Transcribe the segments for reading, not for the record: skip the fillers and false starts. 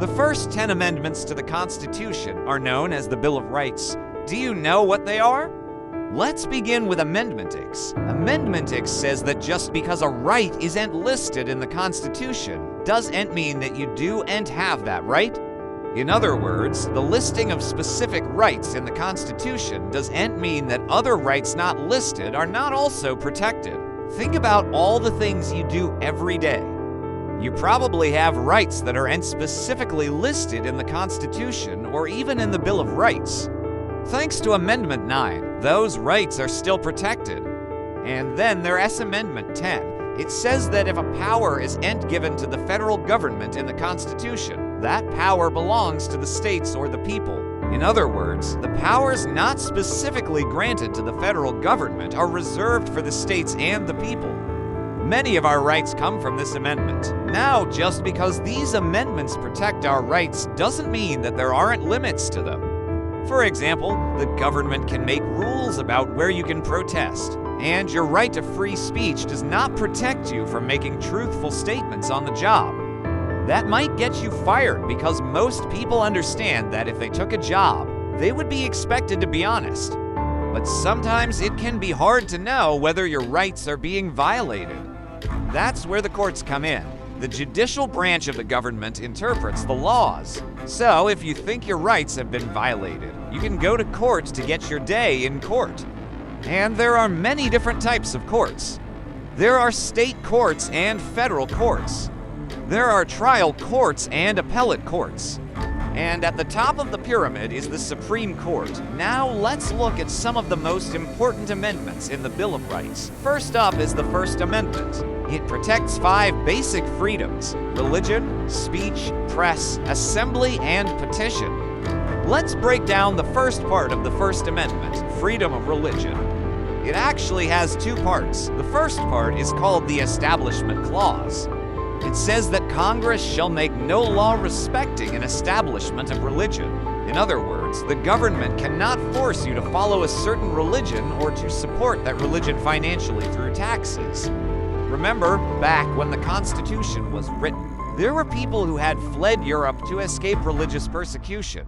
The first 10 amendments to the Constitution are known as the Bill of Rights. Do you know what they are? Let's begin with Amendment X. Amendment X says that just because a right isn't listed in the Constitution doesn't mean that you do and have that right. In other words, the listing of specific rights in the Constitution doesn't mean that other rights not listed are not also protected. Think about all the things you do every day. You probably have rights that aren't specifically listed in the Constitution or even in the Bill of Rights. Thanks to Amendment 9, those rights are still protected. And then there's Amendment 10. It says that if a power isn't given to the federal government in the Constitution, that power belongs to the states or the people. In other words, the powers not specifically granted to the federal government are reserved for the states and the people. Many of our rights come from this amendment. Now, just because these amendments protect our rights doesn't mean that there aren't limits to them. For example, the government can make rules about where you can protest, and your right to free speech does not protect you from making truthful statements on the job. That might get you fired because most people understand that if they took a job, they would be expected to be honest. But sometimes it can be hard to know whether your rights are being violated. That's where the courts come in. The judicial branch of the government interprets the laws. So if you think your rights have been violated, you can go to court to get your day in court. And there are many different types of courts. There are state courts and federal courts. There are trial courts and appellate courts. And at the top of the pyramid is the Supreme Court. Now let's look at some of the most important amendments in the Bill of Rights. First up is the First Amendment. It protects 5 basic freedoms: religion, speech, press, assembly, and petition. Let's break down the first part of the First Amendment, freedom of religion. It actually has 2 parts. The first part is called the Establishment Clause. It says that Congress shall make no law respecting an establishment of religion. In other words, the government cannot force you to follow a certain religion or to support that religion financially through taxes. Remember, back when the Constitution was written, there were people who had fled Europe to escape religious persecution.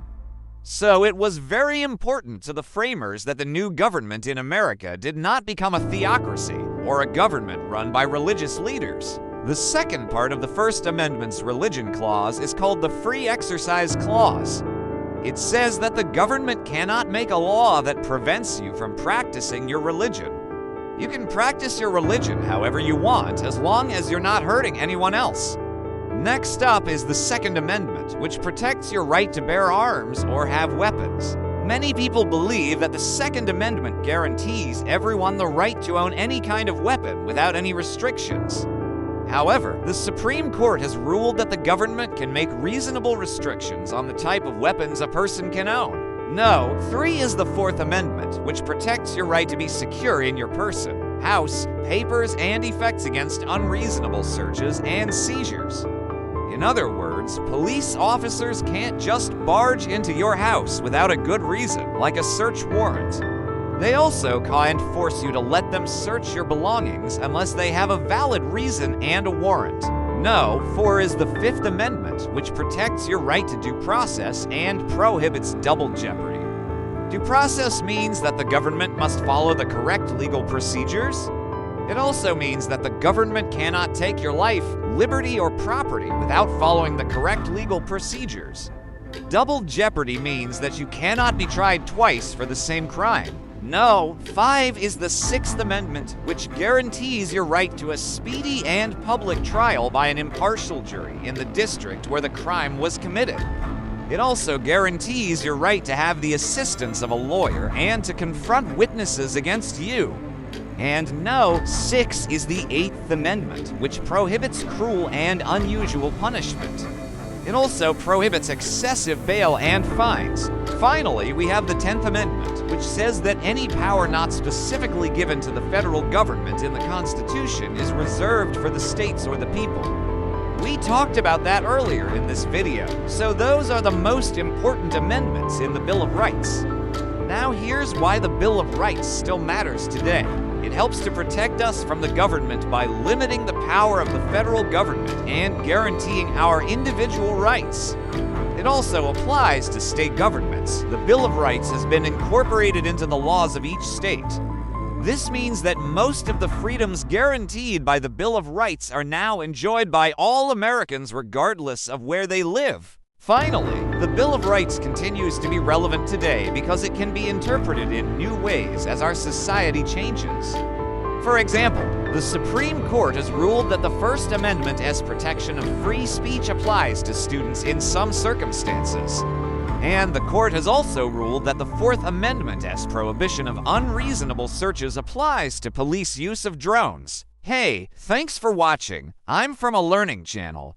So it was very important to the framers that the new government in America did not become a theocracy or a government run by religious leaders. The second part of the First Amendment's religion clause is called the Free Exercise Clause. It says that the government cannot make a law that prevents you from practicing your religion. You can practice your religion however you want as long as you're not hurting anyone else. Next up is the Second Amendment, which protects your right to bear arms or have weapons. Many people believe that the Second Amendment guarantees everyone the right to own any kind of weapon without any restrictions. However, the Supreme Court has ruled that the government can make reasonable restrictions on the type of weapons a person can own. No, 3 is the Fourth Amendment, which protects your right to be secure in your person, house, papers, and effects against unreasonable searches and seizures. In other words, police officers can't just barge into your house without a good reason, like a search warrant. They also can't force you to let them search your belongings unless they have a valid reason and a warrant. No, 4 is the Fifth Amendment, which protects your right to due process and prohibits double jeopardy. Due process means that the government must follow the correct legal procedures. It also means that the government cannot take your life, liberty, or property without following the correct legal procedures. Double jeopardy means that you cannot be tried twice for the same crime. No, 5 is the Sixth Amendment, which guarantees your right to a speedy and public trial by an impartial jury in the district where the crime was committed. It also guarantees your right to have the assistance of a lawyer and to confront witnesses against you. And no, 6 is the Eighth Amendment, which prohibits cruel and unusual punishment. It also prohibits excessive bail and fines. Finally, we have the 10th Amendment, which says that any power not specifically given to the federal government in the Constitution is reserved for the states or the people. We talked about that earlier in this video, so those are the most important amendments in the Bill of Rights. Now here's why the Bill of Rights still matters today. It helps to protect us from the government by limiting the power of the federal government and guaranteeing our individual rights. It also applies to state governments. The Bill of Rights has been incorporated into the laws of each state. This means that most of the freedoms guaranteed by the Bill of Rights are now enjoyed by all Americans regardless of where they live. Finally, the Bill of Rights continues to be relevant today because it can be interpreted in new ways as our society changes. For example, the Supreme Court has ruled that the First Amendment as protection of free speech applies to students in some circumstances. And the court has also ruled that the Fourth Amendment as prohibition of unreasonable searches applies to police use of drones. Hey, thanks for watching. I'm from a learning channel.